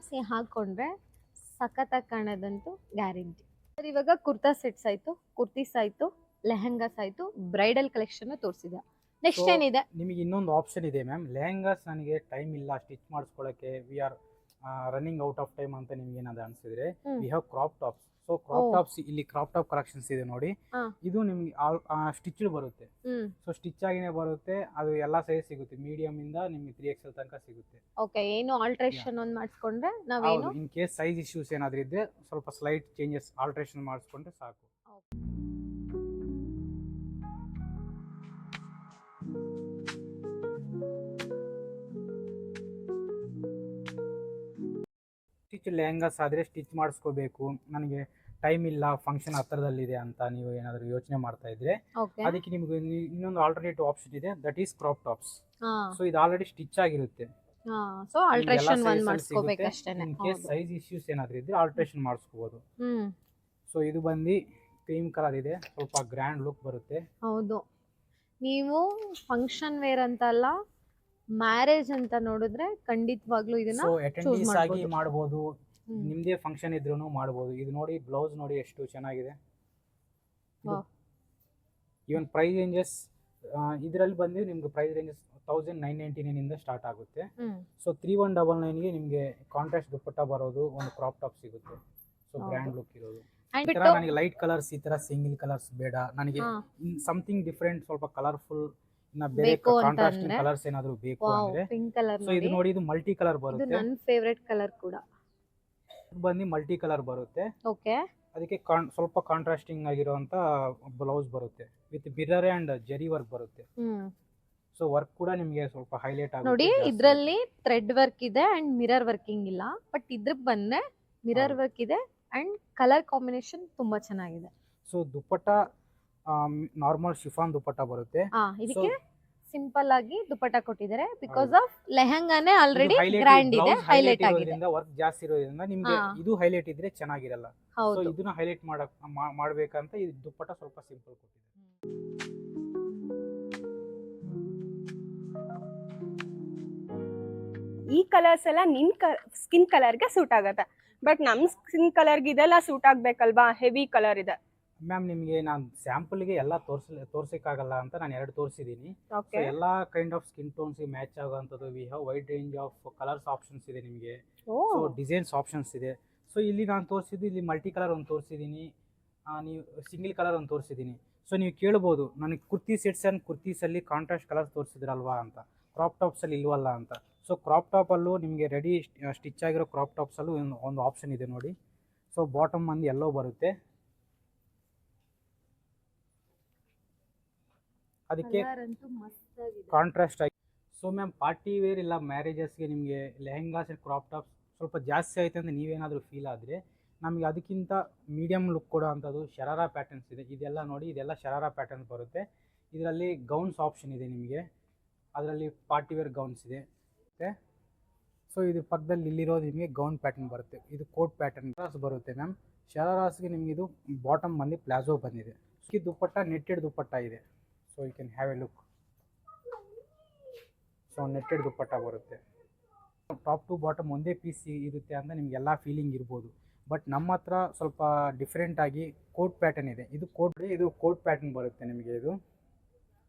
ಮಾಡಿಸಿ ಹಾಕೊಂಡ್ರೆ ಸಖತ್ತಾಗಿ ಕಾಣೋದಂತೂ ಗ್ಯಾರಂಟಿ. ಸರ್ ಇವಾಗ ಕುರ್ತಾ ಸೆಟ್ಸ್ ಆಯ್ತು, ಕುರ್ತೀಸ್ ಆಯ್ತು, ಲೆಹಂಗಾಸ್ ಆಯ್ತು, ಬ್ರೈಡಲ್ ಕಲೆಕ್ಷನ್ ತೋರಿಸಿದೆ. ನೆಕ್ಸ್ಟ್ ಏನಿದೆ? ನಿಮಗೆ ಇನ್ನೊಂದು ಆಪ್ಷನ್ ಇದೆ ಮ್ಯಾಮ್. ಲೆಹಂಗಾಸ್ ನನಗೆ ಟೈಮ್ ಇಲ್ಲ ಸ್ಟಿಚ್ ಮಾಡಿಸ್ಕೊಳ್ಳೋಕ್ಕೆ, we are running out of time ಅಂತ ನಿಮ್ಗೆ ಏನಾದ್ರು ಅನಿಸಿದ್ರೆ, we have crop tops. So crop tops, ಇಲ್ಲಿ ಕ್ರಾಪ್ ಟಾಪ್ ಕಲೆಕ್ಷನ್ಸ್ ಇದೆ ನೋಡಿ. ಇದು ನಿಮ್ಗೆ ಸ್ಟಿಚ್ ಬರುತ್ತೆ. ಸೊ ಸ್ಟಿಚ್ ಆಗಿನೇ ಬರುತ್ತೆ. ಅದು ಎಲ್ಲ ಸೈಜ್ ಸಿಗುತ್ತೆ, ಮೀಡಿಯಂ ಇಂದ ನಿಮ್ಗೆ 3XL ತನಕ ಸಿಗುತ್ತೆ. ಓಕೆ, ಏನು ಆಲ್ಟ್ರೇಷನ್ ಒಂದು ಮಾಡಿಸ್ಕೊಂಡ್ರೆ ನಾವೇನು ಇನ್ ಕೇಸ್ ಸೈಜ್ ಇಶ್ಯೂಸ್ ಏನಾದ್ರು ಇದ್ರೆ ಸ್ವಲ್ಪ ಸ್ಲೈಟ್ ಚೇಂಜಸ್ ಆಲ್ಟ್ರೇಷನ್ ಮಾಡಿಸ್ಕೊಂಡ್ರೆ ಸಾಕು. ಸ್ಟಿಚ್ ಲೆಹಂಗಾಸ್ ಆದರೆ ಸ್ಟಿಚ್ ಮಾಡಿಸ್ಕೋಬೇಕು, ನನಗೆ ಟೈಮ್ ಇಲ್ಲ, ಫಂಕ್ಷನ್ ಹತ್ರದಲ್ಲಿದೆ ಅಂತ ನೀವು ಏನಾದರೂ ಯೋಚನೆ ಮಾಡ್ತಾ ಇದ್ರೆ, ಅದಕ್ಕೆ ನಿಮ್ಗೆ ಇನ್ನೊಂದು ಆಲ್ಟರ್ನೇಟಿವ್ ಆಪ್ಷನ್ ಇದೆ, that is crop tops. So ಇದು ಆಲ್ರೆಡಿ ಸ್ಟಿಚ್ ಆಗಿರುತ್ತೆ. ಸೊ ಆಲ್ಟ್ರೇಷನ್ ಒಂದು ಮಾಡಿಸ್ಕೋಬೇಕು ಅಷ್ಟೇ. ಇನ್ ಕೇಸ್ ಸೈಜ್ ಇಶ್ಯೂಸ್ ಏನಾದರೂ ಇದ್ರೆ ಆಲ್ಟ್ರೇಷನ್ ಮಾಡಿಸ್ಕೋಬಹುದು. ಸೊ ಇದು ಬಂದು ಕ್ರೀಮ್ ಕಲರ್ ಇದೆ, ಸ್ವಲ್ಪ ಗ್ರ್ಯಾಂಡ್ ಲುಕ್ ಬರುತ್ತೆ. ಹೌದು, ನೀವು ಫಂಕ್ಷನ್ ವೇರ್ ಅಂತಲ್ಲ, ಮ್ಯಾರೇಜ್ ಅಂತ ನೋಡಿದ್ರೆ ಖಂಡಿತವಾಗ್ಲೂ ಇದನ್ನ ಅಟೆಂಡೀಸ್ ಆಗಿ ಮಾಡಬಹುದು, ನಿಮ್ದೇ ಫಂಕ್ಷನ್ ಇದ್ರೂ ಮಾಡಬಹುದು. ಇದು ನೋಡಿ, ಬ್ಲೌಸ್ ನೋಡಿ ಎಷ್ಟು ಚೆನ್ನಾಗಿದೆ. ಈವನ್ ಪ್ರೈಸ್ ರೇಂಜಸ್ ಇದರಲ್ಲಿ ಬಂದು ನಿಮ್ಗೆ ಪ್ರೈಸ್ ರೇಂಜಸ್ 1999 ಇಂದ ಸ್ಟಾರ್ಟ್ ಆಗುತ್ತೆ. ಸೊ 3199 ಗೆ ನಿಮ್ಗೆ ಕಾಂಟ್ರಾಸ್ಟ್ ದುಪ್ಪಟ್ಟ ಬರೋದು, ಒಂದು ಕ್ರಾಪ್ ಟಾಪ್ ಸಿಗುತ್ತೆ. ಸೊ ಗ್ರ್ಯಾಂಡ್ ಲುಕ್ ಇರೋದು. ನನಗೆ ಲೈಟ್ ಕಲರ್ಸ್, ಈ ತರ ಸಿಂಗಲ್ ಕಲರ್ಸ್ ಬೇಡ, ನನಗೆ ಸಮಥಿಂಗ್ ಡಿಫರೆಂಟ್, ಸ್ವಲ್ಪ ಕಲರ್ಫುಲ್, ಬೇರೆ ಕಾಂಟ್ರಾಸ್ಟ್ ಕಲರ್ಸ್ ಏನಾದರೂ ಬೇಕು ಅಂದ್ರೆ ಪಿಂಕ್ ಕಲರ್. ಸೊ ಇದು ನೋಡಿ, ಇದು ಮಲ್ಟಿ ಕಲರ್ ಬರುತ್ತೆ. ಇದು ನನ್ನ ಫೇವರೇಟ್ ಕಲರ್ ಕೂಡ. ಬಂದು ಮಲ್ಟಿ ಕಲರ್ ಬರುತ್ತೆ. ಓಕೆ, ಅದಕ್ಕೆ ಸ್ವಲ್ಪ ಕಾಂಟ್ರಾಸ್ಟಿಂಗ್ ಆಗಿರುವಂತ ಬ್ಲೌಸ್ ಬರುತ್ತೆ, ವಿತ್ ಮಿರರ್ ಅಂಡ್ ಜರಿ ವರ್ಕ್ ಬರುತ್ತೆ. ಸೊ ವರ್ಕ್ ಕೂಡ ನಿಮಗೆ ಸ್ವಲ್ಪ ಹೈಲೈಟ್ ಆಗುತ್ತೆ. ನೋಡಿ, ಇದರಲ್ಲಿ ಥ್ರೆಡ್ ವರ್ಕ್ ಇದೆ ಅಂಡ್ ಮಿರರ್ ವರ್ಕಿಂಗ್ ಇಲ್ಲ, ಬಟ್ ಇದ್ರಕ್ಕೆ ಬಂದ್ರೆ ಮಿರರ್ ವರ್ಕ್ ಇದೆ ಅಂಡ್ ಕಲರ್ ಕಾಂಬಿನೇಷನ್ ತುಂಬಾ ಚೆನ್ನಾಗಿದೆ. ಸೊ ದುಪ್ಪಟ್ಟ ನಾರ್ಮಲ್ ಶಿಫಾನ್ ದುಪ್ಪಟ್ಟ ಬರುತ್ತೆ. ಇದಕ್ಕೆ ಸಿಂಪಲ್ ಆಗಿ ದುಪ್ಪಟ್ಟ ಕೊಟ್ಟಿದ್ದಾರೆ, ಬಿಕಾಸ್ ಆಫ್ ಲೆಹಂಗಾನೇ ಆಲ್ರೆಡಿ ಗ್ರ್ಯಾಂಡ್ ಇದೆ, ಹೈಲೈಟ್ ಆಗಿದೆ. ವರ್ಕ್ ಜಾಸ್ತಿ ಇರೋದ್ರಿಂದ ನಿಮಗೆ ಇದು ಹೈಲೈಟ್ ಇದ್ರೆ ಚೆನ್ನಾಗಿರಲ್ಲ. ಸೊ ಇದನ್ನ ಹೈಲೈಟ್ ಮಾಡಬೇಕಂತ ಈ ದುಪ್ಪಟ್ಟ ಸ್ವಲ್ಪ ಸಿಂಪಲ್ ಕೊಟ್ಟಿದ್ದಾರೆ. ಈ ಕಲರ್ಸ್ ಎಲ್ಲ ನಿನ್ ಸ್ಕಿನ್ ಕಲರ್ಗೆ ಸೂಟ್ ಆಗತ್ತೆ, ಬಟ್ ನಮ್ ಸ್ಕಿನ್ ಕಲರ್ಗೆ ಇದೆಲ್ಲ ಸೂಟ್ ಆಗ್ಬೇಕಲ್ವಾ, ಹೆವಿ ಕಲರ್ ಇದೆ. ಮ್ಯಾಮ್ ನಿಮಗೆ ನಾನು ಸ್ಯಾಂಪಲ್ಗೆ ಎಲ್ಲ ತೋರ್ಸಕ್ಕಾಗಲ್ಲ ಅಂತ ನಾನು 2 ತೋರಿಸಿದ್ದೀನಿ. ಎಲ್ಲ ಕೈಂಡ್ ಆಫ್ ಸ್ಕಿನ್ ಟೋನ್ಸ್ಗೆ ಮ್ಯಾಚ್ ಆಗುವಂಥದ್ದು. We have wide range of colours options ಇದೆ ನಿಮಗೆ. ಸೊ ಡಿಸೈನ್ಸ್ ಆಪ್ಷನ್ಸ್ ಇದೆ. ಸೊ ಇಲ್ಲಿ ನಾನು ತೋರಿಸಿದ್ದು, ಇಲ್ಲಿ ಮಲ್ಟಿ ಕಲರ್ ಒಂದು ತೋರಿಸಿದ್ದೀನಿ, ನೀವು ಸಿಂಗಲ್ ಕಲರ್ ಒಂದು ತೋರಿಸಿದ್ದೀನಿ. ಸೊ ನೀವು ಕೇಳ್ಬೋದು, ನನಗೆ ಕುರ್ತಿ ಸೆಟ್ಸ್ ಆ್ಯಂಡ್ ಕುರ್ತೀಸಲ್ಲಿ ಕಾಂಟ್ರಾಸ್ಟ್ ಕಲರ್ಸ್ ತೋರಿಸಿದ್ರಲ್ವಾ ಅಂತ, ಕ್ರಾಪ್ ಟಾಪ್ಸಲ್ಲಿ ಇಲ್ವಲ್ಲ ಅಂತ. ಸೊ ಕ್ರಾಪ್ ಟಾಪಲ್ಲೂ ನಿಮಗೆ ರೆಡಿ ಸ್ಟಿಚ್ ಆಗಿರೋ ಕ್ರಾಪ್ ಟಾಪ್ಸಲ್ಲೂ ಒಂದು ಆಪ್ಷನ್ ಇದೆ ನೋಡಿ. ಸೊ ಬಾಟಮ್ ಬಂದು ಎಲ್ಲೋ ಬರುತ್ತೆ, ಅದಕ್ಕೆ ಕಾಂಟ್ರಾಸ್ಟ್ ಆಗಿ. ಸೊ ಮ್ಯಾಮ್ ಪಾರ್ಟಿ ವೇರ್ ಇಲ್ಲ ಮ್ಯಾರೇಜಸ್ಗೆ ನಿಮಗೆ ಲೆಹಂಗಾಸ್ ಆ್ಯಂಡ್ ಕ್ರಾಪ್ ಟಾಪ್ಸ್ ಸ್ವಲ್ಪ ಜಾಸ್ತಿ ಆಯ್ತು ಅಂತ ನೀವೇನಾದರೂ ಫೀಲ್ ಆದರೆ, ನಮಗೆ ಅದಕ್ಕಿಂತ ಮೀಡಿಯಮ್ ಲುಕ್ ಕೊಡೋ ಅಂಥದ್ದು ಶರಾರಾ ಪ್ಯಾಟರ್ನ್ಸ್ ಇದೆ. ಇದೆಲ್ಲ ನೋಡಿ, ಇದೆಲ್ಲ ಶರಾರಾ ಪ್ಯಾಟರ್ನ್ಸ್ ಬರುತ್ತೆ. ಇದರಲ್ಲಿ ಗೌನ್ಸ್ ಆಪ್ಷನ್ ಇದೆ ನಿಮಗೆ, ಅದರಲ್ಲಿ ಪಾರ್ಟಿ ವೇರ್ ಗೌನ್ಸ್ ಇದೆ. ಸೊ ಇದು ಪಕ್ಕದಲ್ಲಿ ಇಲ್ಲಿರೋದು ನಿಮಗೆ ಗೌನ್ ಪ್ಯಾಟರ್ನ್ ಬರುತ್ತೆ, ಇದು ಕೋಟ್ ಪ್ಯಾಟರ್ನ್ ಬರುತ್ತೆ ಮ್ಯಾಮ್. ಶರಾರಾಸ್ಗೆ ನಿಮಗೆ ಇದು ಬಾಟಮ್ ಬಂದು ಪ್ಲಾಜೋ ಬಂದಿದೆ. ಈ ದುಪ್ಪಟ್ಟ ನೆಟ್ಟೆಡ್ ದುಪ್ಪಟ್ಟ ಇದೆ. So you can have a look. So netted dupatta ಬರುತ್ತೆ, ಟಾಪ್ ಟು ಬಾಟಮ್ ಒಂದೇ ಪೀಸ್ ಇರುತ್ತೆ ಅಂತ ನಿಮಗೆಲ್ಲ ಫೀಲಿಂಗ್ ಇರ್ಬೋದು. ಬಟ್ ನಮ್ಮ ಹತ್ರ ಸ್ವಲ್ಪ ಡಿಫ್ರೆಂಟ್ ಆಗಿ ಕೋಟ್ ಪ್ಯಾಟರ್ನ್ ಇದೆ. ಇದು ಕೋಟ್ ಪ್ಯಾಟರ್ನ್ ಬರುತ್ತೆ ನಿಮಗೆ. ಇದು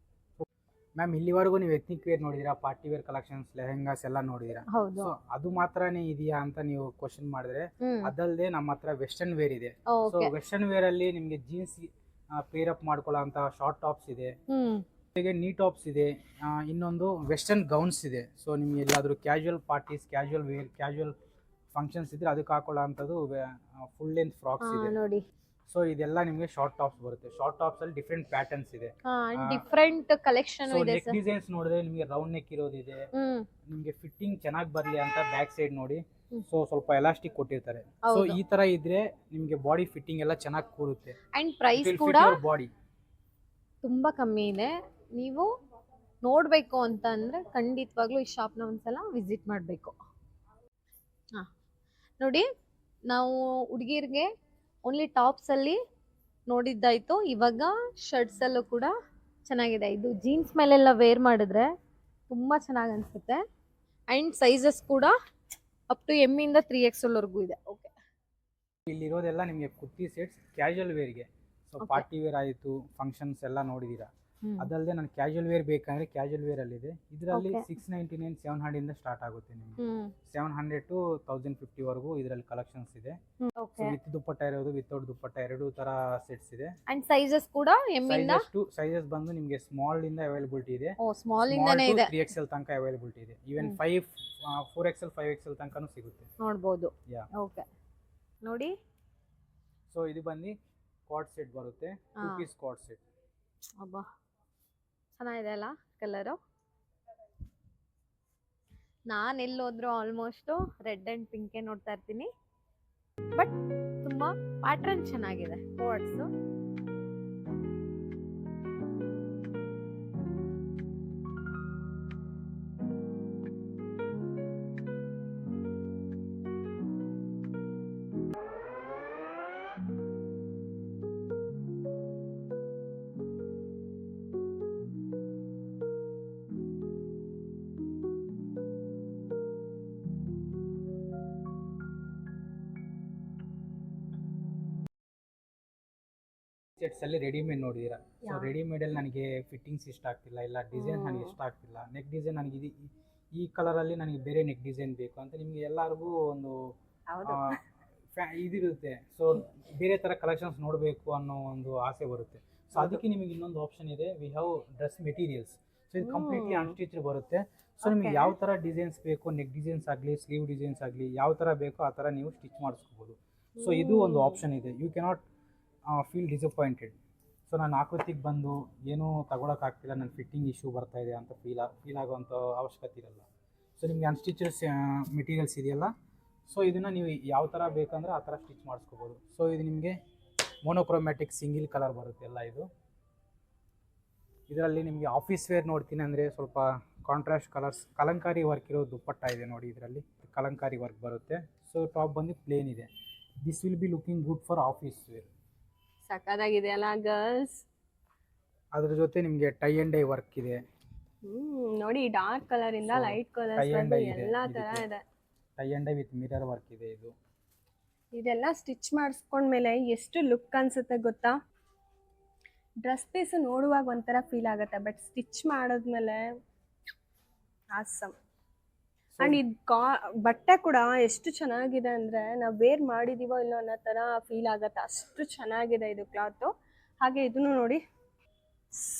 ಮ್ಯಾಮ್ ಇಲ್ಲಿವರೆಗೂ ನೀವು ಎಥ್ನಿಕ್ ವೇರ್ ನೋಡಿದಿರಾ, ಪಾರ್ಟಿ ವೇರ್ ಕಲೆಕ್ಷನ್ಸ್, ಲೆಹಂಗಾಸ್ ಎಲ್ಲ ನೋಡಿದಿರಾ. ಸೊ ಅದು ಮಾತ್ರನೇ ಇದೆಯಾ ಅಂತ ನೀವು ಕ್ವಶನ್ ಮಾಡಿದ್ರೆ, ಅದಲ್ಲದೆ ನಮ್ಮ ಹತ್ರ ವೆಸ್ಟರ್ನ್ ವೇರ್ ಇದೆ. ಸೊ ವೆಸ್ಟರ್ನ್ ವೇರ್ ಅಲ್ಲಿ ನಿಮಗೆ ಜೀನ್ಸ್ ಪೇರ್ ಅಪ್ ಮಾಡ್ಕೊಳ್ಳೋ ಅಂತ ಶಾರ್ಟ್ ಟಾಪ್ಸ್ ಇದೆ, ಜೊತೆಗೆ ನೀ ಟಾಪ್ಸ್ ಇದೆ, ಇನ್ನೊಂದು ವೆಸ್ಟರ್ನ್ ಗೌನ್ಸ್ ಇದೆ. ಸೊ ನಿಮ್ಗೆ ಎಲ್ಲಾದರೂ casual parties, casual wear, casual functions ಇದ್ರೆ ಅದಕ್ಕೆ ಹಾಕೊಳ್ಳೋ ಅಂಥದ್ದು ಫುಲ್ ಲೆಂತ್ ಫ್ರಾಕ್ಸ್ ಇದೆ ನೋಡಿ. ಸೊ ಇದೆಲ್ಲ ನಿಮಗೆ ಶಾರ್ಟ್ ಟಾಪ್ಸ್ ಬರುತ್ತೆ. ಶಾರ್ಟ್ ಟಾಪ್ಸ್ ಅಲ್ಲಿ ಡಿಫ್ರೆಂಟ್ ಪ್ಯಾಟರ್ನ್ಸ್ ಇದೆ, ಡಿಫ್ರೆಂಟ್ ಕಲೆಕ್ಷನ್ ಇದೆ. ನೆಕ್ ಡಿಸೈನ್ಸ್ ನೋಡಿದ್ರೆ ನಿಮಗೆ ರೌಂಡ್ ನೆಕ್ ಇರೋದಿದೆ, ನಿಮಗೆ ಫಿಟ್ಟಿಂಗ್ ಚೆನ್ನಾಗಿ ಬರಲಿ ಅಂತ ಬ್ಯಾಕ್ ಸೈಡ್ ನೋಡಿ ಸೊ ಸ್ವಲ್ಪ ಎಲಾಸ್ಟಿಕ್ ಕೊಟ್ಟಿರ್ತಾರೆ. ಸೊ ಈ ತರ ಇದ್ರೆ ನಿಮಗೆ ಬಾಡಿ ಫಿಟ್ಟಿಂಗ್ ಎಲ್ಲ ಚೆನ್ನಾಗಿ ಕೂರುತ್ತೆ. ಅಂಡ್ ಪ್ರೈಸ್ ಕೂಡ ಬಾಡಿ ತುಂಬಾ ಕಮ್ಮಿ ಇದೆ. ನೀವು ನೋಡಬೇಕು ಅಂತ ಅಂದ್ರೆ ಖಂಡಿತವಾಗ್ಲೂ ಈ ಶಾಪ್ನ ಒಂದ್ಸಲ ವಿಸಿಟ್ ಮಾಡಬೇಕು. ನೋಡಿ, ನಾವು ಹುಡುಗಿರಿಗೆ ಓನ್ಲಿ ಟಾಪ್ಸಲ್ಲಿ ನೋಡಿದ್ದಾಯಿತು, ಇವಾಗ ಶರ್ಟ್ಸಲ್ಲೂ ಕೂಡ ಚೆನ್ನಾಗಿದೆ. ಇದು ಜೀನ್ಸ್ ಮೇಲೆಲ್ಲ ವೇರ್ ಮಾಡಿದ್ರೆ ತುಂಬ ಚೆನ್ನಾಗಿ ಅನಿಸುತ್ತೆ. ಆ್ಯಂಡ್ ಸೈಜಸ್ ಕೂಡ ಅಪ್ ಟು ಎಮ್ ಇಂದ 3XL ವರೆಗೂ ಇದೆ. ಓಕೆ, ಇಲ್ಲಿರೋದೆಲ್ಲ ನಿಮಗೆ ಕುರ್ತಿ ಸೆಟ್ಸ್ ಕ್ಯಾಶುವಲ್ ವೇರ್ಗೆ. So Okay. ಪಾರ್ಟಿ ವೇರ್ ಆಯಿತು, ಫಂಕ್ಷನ್ಸ್ ಎಲ್ಲ ನೋಡಿದ್ದೀರಾ. ಅದಲ್ಲದೆ ನಾನು ಕ್ಯಾಶುವಲ್ ವೇರ್ ಬೇಕಂದರೆ ಕ್ಯಾಶುವಲ್ ವೇರಲ್ಲಿದೆ. ಇದರಲ್ಲಿ Okay. 699 700 ಸ್ಟಾರ್ಟ್ ಆಗುತ್ತೆ ನಿಮಗೆ. 700 to 1050 ವರೆಗೂ ಇದರಲ್ಲಿ ಕಲೆಕ್ಷನ್ಸ್ ಇದೆ. ಓಕೆ. ವಿತ್ ದುಪ್ಪಟ್ಟ ಇರೋದು, ವಿತೌಟ್ ದುಪ್ಪಟ್ಟ ಎರಡೂ ಥರ ಸೆಟ್ಸ್ ಇದೆ. ಅಂಡ್ ಸೈಜಸ್ ಕೂಡ ಎಮ್ ಇಂದ ಸೈಜಸ್ ಬಂದು ನಿಮಗೆ ಸ್ಮಾಲ್ ಇಂದ ಅವೈಲಬಿಲಿಟಿ ಇದೆ, ಸ್ಮಾಲ್ ಇಂದನೇ ಇದೆ. 3XL ತನಕ ಅವೈಲಬಿಲಿಟಿ ಇದೆ. ಈವನ್ 4XL 5XL ತನಕನೂ ಸಿಗುತ್ತೆ. ನೋಡ್ಬೋದು. ಯಾ. ಓಕೆ, ನೋಡಿ. ಸೊ ಇದು ಬಂದು ಕ್ವಾಡ್ ಸೆಟ್ ಬರುತ್ತೆ, 2 ಪೀಸ್ ಕ್ವಾಡ್ ಸೆಟ್. ಅಬ್ಬಾ, ಚೆನ್ನಾಗಿದೆ ಅಲ್ಲ ಕಲರು. ನಾನು ಎಲ್ಲೋದ್ರೂ ಆಲ್ಮೋಸ್ಟು ರೆಡ್ ಆ್ಯಂಡ್ ಪಿಂಕೇ ನೋಡ್ತಾ ಇರ್ತೀನಿ, ಬಟ್ ತುಂಬ ಪ್ಯಾಟ್ರನ್ ಚೆನ್ನಾಗಿದೆ ಕೋಡ್ಸು. ಸೆಟ್ಸ್ ಅಲ್ಲಿ ರೆಡಿಮೇಡ್ ನೋಡಿದೀರಾ. So Yeah. ರೆಡಿಮೇಡ್ ಅಲ್ಲಿ ನನಗೆ ಫಿಟ್ಟಿಂಗ್ಸ್ ಇಷ್ಟ ಆಗ್ತಿಲ್ಲ, ಇಲ್ಲ ಡಿಸೈನ್ ನನಗೆ ಇಷ್ಟ ಆಗ್ತಿಲ್ಲ, ನೆಕ್ ಡಿಸೈನ್ ನನಗೆ ಈ ಕಲರ್ ಅಲ್ಲಿ ನನಗೆ ಬೇರೆ ನೆಕ್ ಡಿಸೈನ್ ಬೇಕು ಅಂತ ನಿಮ್ಗೆ ಎಲ್ಲರಿಗೂ ಒಂದು ಇದಿರುತ್ತೆ. ಸೊ ಬೇರೆ ತರ ಕಲೆಕ್ಷನ್ಸ್ ನೋಡಬೇಕು ಅನ್ನೋ ಒಂದು ಆಸೆ ಬರುತ್ತೆ. ಸೊ ಅದಕ್ಕೆ ನಿಮಗೆ ಇನ್ನೊಂದು ಆಪ್ಷನ್ ಇದೆ, we have dress materials. So ಇದು ಕಂಪ್ಲೀಟ್ಲಿ ಅನ್ಸ್ಟಿಚ್ ಬರುತ್ತೆ. ಸೊ ನಿಮಗೆ Okay. ಯಾವ ತರ ಡಿಸೈನ್ಸ್ ಬೇಕು, ನೆಕ್ ಡಿಸೈನ್ಸ್ ಆಗಲಿ, ಸ್ಲೀವ್ ಡಿಸೈನ್ಸ್ ಆಗಲಿ, ಯಾವ ತರ ಬೇಕೋ ಆ ತರ ನೀವು ಸ್ಟಿಚ್ ಮಾಡಿಸ್ಕೋಬಹುದು. ಸೊ ಇದು ಒಂದು ಆಪ್ಷನ್ ಇದೆ. You cannot feel disappointed. So ನಾನು ಆಕೃತಿಗೆ ಬಂದು ಏನೂ ತಗೊಳಕ್ಕಾಗ್ತಿಲ್ಲ, ನನ್ನ ಫಿಟ್ಟಿಂಗ್ ಇಶ್ಯೂ ಬರ್ತಾ ಇದೆ ಅಂತ ಫೀಲ್ ಆಗೋವಂಥ ಅವಶ್ಯಕತೆ ಇರಲ್ಲ. ಸೊ ನಿಮಗೆ ಅನ್ಸ್ಟಿಚಸ್ ಮೆಟೀರಿಯಲ್ಸ್ ಇದೆಯಲ್ಲ, ಸೊ ಇದನ್ನು ನೀವು ಯಾವ ಥರ ಬೇಕಂದ್ರೆ ಆ ಥರ ಸ್ಟಿಚ್ ಮಾಡಿಸ್ಕೋಬೋದು. ಸೊ ಇದು ನಿಮಗೆ ಮೋನೋಕ್ರೋಮ್ಯಾಟಿಕ್ ಸಿಂಗಿಲ್ ಕಲರ್ ಬರುತ್ತೆ ಎಲ್ಲ ಇದು. ಇದರಲ್ಲಿ ನಿಮಗೆ ಆಫೀಸ್ ವೇರ್ ನೋಡ್ತೀನಿ ಅಂದರೆ ಸ್ವಲ್ಪ ಕಾಂಟ್ರಾಸ್ಟ್ ಕಲರ್ಸ್, ಕಲಂಕಾರಿ ವರ್ಕ್ ಇರೋ ದುಪ್ಪಟ್ಟ ಇದೆ ನೋಡಿ. ಇದರಲ್ಲಿ ಕಲಂಕಾರಿ ವರ್ಕ್ ಬರುತ್ತೆ. ಸೊ ಟಾಪ್ ಬಂದು ಪ್ಲೇನ್ ಇದೆ. This will be looking good for office wear. ಸಕ್ಕದಾಗಿದೆ ಅಲ್ಲ ಗರ್ಲ್ಸ್. ಅದ್ರ ಜೊತೆ ನಿಮಗೆ ಟೈ ಆ್ಯಂಡ್ ಡೈ ವರ್ಕ್ ಇದೆ. ನೋಡಿ, ಡಾರ್ಕ್ ಕಲರ್ ಇಂದ So, light colour tie and dye ಇದೆ ಎಲ್ಲಾ ತರ ಇದಕ್ಕೆ. ಇದೆ. Tie and dye with mirror work ಇದೆ ಇದು. ಇದೆಲ್ಲ ಸ್ಟಿಚ್ ಮಾಡಿಸ್ಕೊಂಡ್ಮೇಲೆ ಎಷ್ಟು ಲುಕ್ ಅನ್ಸುತ್ತೆ ಗೊತ್ತಾ? ಡ್ರೆಸ್ ಪೀಸ್ ನೋಡುವಾಗ ಒಂಥರ ಫೀಲ್ ಆಗುತ್ತೆ, ಬಟ್ ಸ್ಟಿಚ್ ಮಾಡಿದ್ಮೇಲೆ ಆಸಮ್. ಅಂಡ್ ಇದು ಬಟ್ಟೆ ಕೂಡ ಎಷ್ಟು ಚೆನ್ನಾಗಿದೆ ಅಂದ್ರೆ ನಾವು ವೇರ್ ಮಾಡಿದೀವೋ ಇಲ್ಲೋ ಅನ್ನೋ ತರ ಫೀಲ್ ಆಗುತ್ತೆ, ಅಷ್ಟು ಚೆನ್ನಾಗಿದೆ ಇದು ಕ್ಲಾತು. ಹಾಗೆ ಇದನ್ನು ನೋಡಿ,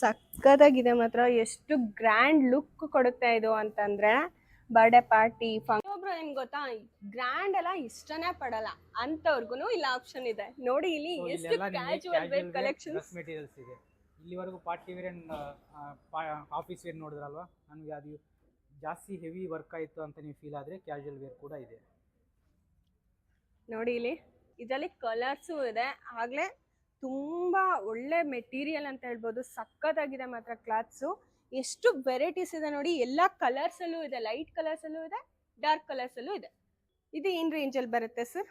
ಸಕ್ಕದಾಗಿದೆ ಮಾತ್ರ. ಎಷ್ಟು ಗ್ರ್ಯಾಂಡ್ ಲುಕ್ ಕೊಡುತ್ತೆ ಇದು ಅಂತಂದ್ರೆ, ಬರ್ಡೇ ಪಾರ್ಟಿ ಒಬ್ರು ಏನ್ ಗೊತ್ತಾ, ಗ್ರ್ಯಾಂಡ್ ಎಲ್ಲ ಇಷ್ಟನೇ ಪಡಲ್ಲ ಅಂತವ್ರಿಗೂ ಇಲ್ಲ ಆಪ್ಷನ್ ಇದೆ. ನೋಡಿ ಇಲ್ಲಿ So, ಎಷ್ಟು ಇಲ್ಲೆಲ್ಲ ನಿಮಗೆ casual wear dress collections. Materials ಇದೆ. ಇಲ್ಲಿವರೆಗೂ party wear and office wear ನೋಡಿದ್ರಲ್ವಾ, ನನಗೆ ಅದು ಜಾಸ್ತಿ ಹೆವಿ ವರ್ಕ್ ಆಯಿತು ಅಂತ ನೀವು ಫೀಲ್ ಆದರೆ ಕ್ಯಾಶುವಲ್ ವೇರ್ ಕೂಡ ಇದೆ. ನೋಡಿ ಇಲ್ಲಿ ಇದರಲ್ಲಿ ಕಲರ್ಸು ಇದೆ, ಆಗ್ಲೇ ತುಂಬಾ ಒಳ್ಳೆ ಮೆಟೀರಿಯಲ್ ಅಂತ ಹೇಳ್ಬೋದು. ಸಕ್ಕತ್ತಾಗಿದೆ ಮಾತ್ರ ಕ್ಲಾತ್ಸು. ಎಷ್ಟು ವೆರೈಟೀಸ್ ಇದೆ ನೋಡಿ, ಎಲ್ಲ ಕಲರ್ಸ್ ಅಲ್ಲೂ ಇದೆ, ಲೈಟ್ ಕಲರ್ಸ್ ಅಲ್ಲೂ ಇದೆ, ಡಾರ್ಕ್ ಕಲರ್ಸ್ ಅಲ್ಲೂ ಇದೆ. ಇದು ಏನ್ ರೇಂಜ್ ಅಲ್ಲಿ ಬರುತ್ತೆ ಸರ್?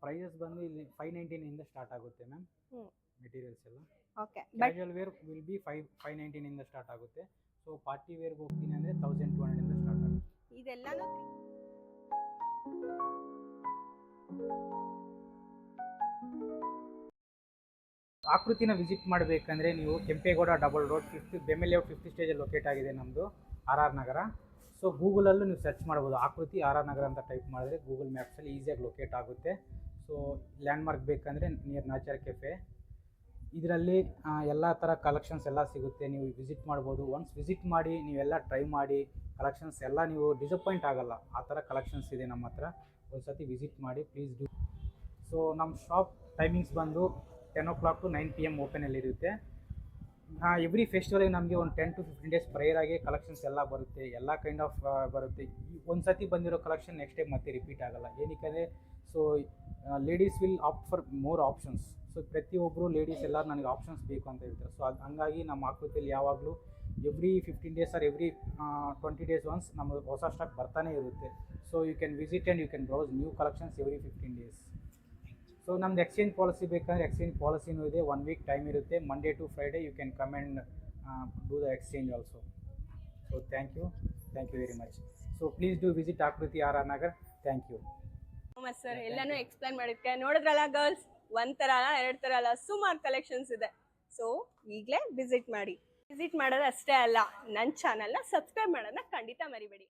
ಪ್ರೈಸಸ್ ಬಂದು ಇಲ್ಲಿ 599 ಇಂದ ಸ್ಟಾರ್ಟ್ ಆಗುತ್ತೆ ಮ್ಯಾಮ್. ಮೆಟೀರಿಯಲ್ಸ್ ಎಲ್ಲ okay, but casual where will be 599 ಇಂದ ಸ್ಟಾರ್ಟ್ ಆಗುತ್ತೆ. ಸೊ ಪಾರ್ಟಿ ವೇರ್ಗೆ ಹೋಗ್ತೀನಿ ಅಂದರೆ 1200 ಇಂದ ಸ್ಟಾರ್ಟ್ ಆಗುತ್ತೆ. ಇದೆಲ್ಲಾನು ಆಕೃತಿನ ವಿಸಿಟ್ ಮಾಡಬೇಕಂದ್ರೆ ನೀವು Kempegowda double road 5th BEML layout 5th ಸ್ಟೇಜಲ್ಲಿ ಲೊಕೇಟ್ ಆಗಿದೆ ನಮ್ಮದು RR ನಗರ. ಸೊ ಗೂಗಲಲ್ಲೂ ನೀವು ಸರ್ಚ್ ಮಾಡ್ಬೋದು, ಆಕೃತಿ RR ನಗರ ಅಂತ ಟೈಪ್ ಮಾಡಿದ್ರೆ ಗೂಗಲ್ ಮ್ಯಾಪ್ಸಲ್ಲಿ ಈಸಿಯಾಗಿ ಲೊಕೇಟ್ ಆಗುತ್ತೆ. ಸೊ ಲ್ಯಾಂಡ್ಮಾರ್ಕ್ ಬೇಕಂದರೆ ನಿಯರ್ ನ್ಯಾಚರ್ ಕೆಫೆ. ಇದರಲ್ಲಿ ಎಲ್ಲ ಥರ ಕಲೆಕ್ಷನ್ಸ್ ಎಲ್ಲ ಸಿಗುತ್ತೆ, ನೀವು ವಿಸಿಟ್ ಮಾಡ್ಬೋದು. ಒನ್ಸ್ ವಿಸಿಟ್ ಮಾಡಿ ನೀವೆಲ್ಲ ಟ್ರೈ ಮಾಡಿ, ಕಲೆಕ್ಷನ್ಸ್ ಎಲ್ಲ ನೀವು ಡಿಸಪಾಯಿಂಟ್ ಆಗಲ್ಲ, ಆ ಥರ ಕಲೆಕ್ಷನ್ಸ್ ಇದೆ ನಮ್ಮ ಹತ್ರ. ಒಂದು ಸತಿ ವಿಸಿಟ್ ಮಾಡಿ ಪ್ಲೀಸ್ ಡೂ. ಸೊ ನಮ್ಮ ಶಾಪ್ ಟೈಮಿಂಗ್ಸ್ ಬಂದು 10 o'clock to 9 PM ಓಪನಲ್ಲಿರುತ್ತೆ. ಎವ್ರಿ ಫೆಸ್ಟಿವಲ್ಗೆ ನಮಗೆ ಒಂದು 10 to 15 days ಪ್ರಯರಾಗಿ ಕಲೆಕ್ಷನ್ಸ್ ಎಲ್ಲ ಬರುತ್ತೆ, ಎಲ್ಲ ಕೈಂಡ್ ಆಫ್ ಬರುತ್ತೆ. ಒಂದು ಸತಿ ಬಂದಿರೋ ಕಲೆಕ್ಷನ್ ನೆಕ್ಸ್ಟ್ ಟೈಮ್ ಮತ್ತೆ ರಿಪೀಟ್ ಆಗಲ್ಲ. ಏನಕ್ಕೆ so ladies will opt for more options. So ಪ್ರತಿಯೊಬ್ಬರು ಲೇಡೀಸ್ ಎಲ್ಲರೂ ನನಗೆ ಆಪ್ಷನ್ಸ್ ಬೇಕು ಅಂತ ಹೇಳ್ತಾರೆ. ಸೊ ಅದು ಹಂಗಾಗಿ ನಮ್ಮ ಆಕೃತಿಯಲ್ಲಿ ಯಾವಾಗಲೂ every 15 days or every 20 days once ನಮ್ಮ ಹೊಸ ಸ್ಟಾಕ್ ಬರ್ತಾನೆ ಇರುತ್ತೆ. So you can visit and you can browse new collections every 15 days. So ನಮ್ದು ಎಕ್ಸ್ಚೇಂಜ್ ಪಾಲಿಸಿ ಬೇಕಂದರೆ ಎಕ್ಸ್ಚೇಂಜ್ ಪಾಲಿಸಿನೂ ಇದೆ. 1 week ಟೈಮ್ ಇರುತ್ತೆ. Monday to Friday you can come and do the exchange also. So thank you very much. So please do visit Aakriti RR Nagar. Thank you. Sir ಎಲ್ಲಾನು explain ಮಾಡಿದ್ಕೆ. ನೋಡಿದ್ರಲ್ಲ girls, ಒಂದ್ ತರ ಅಲ್ಲ, ಎರಡ್ ತರ ಅಲ್ಲ, ಸುಮಾರು ಕಲೆಕ್ಷನ್ಸ್ ಇದೆ. ಸೊ ಈಗಲೇ ವಿಸಿಟ್ ಮಾಡಿ. ವಿಸಿಟ್ ಮಾಡೋದು ಅಷ್ಟೇ ಅಲ್ಲ, ನನ್ನ ಚಾನಲ್ನ ಸಬ್ಸ್ಕ್ರೈಬ್ ಮಾಡೋದನ್ನ ಖಂಡಿತ ಮರಿಬೇಡಿ.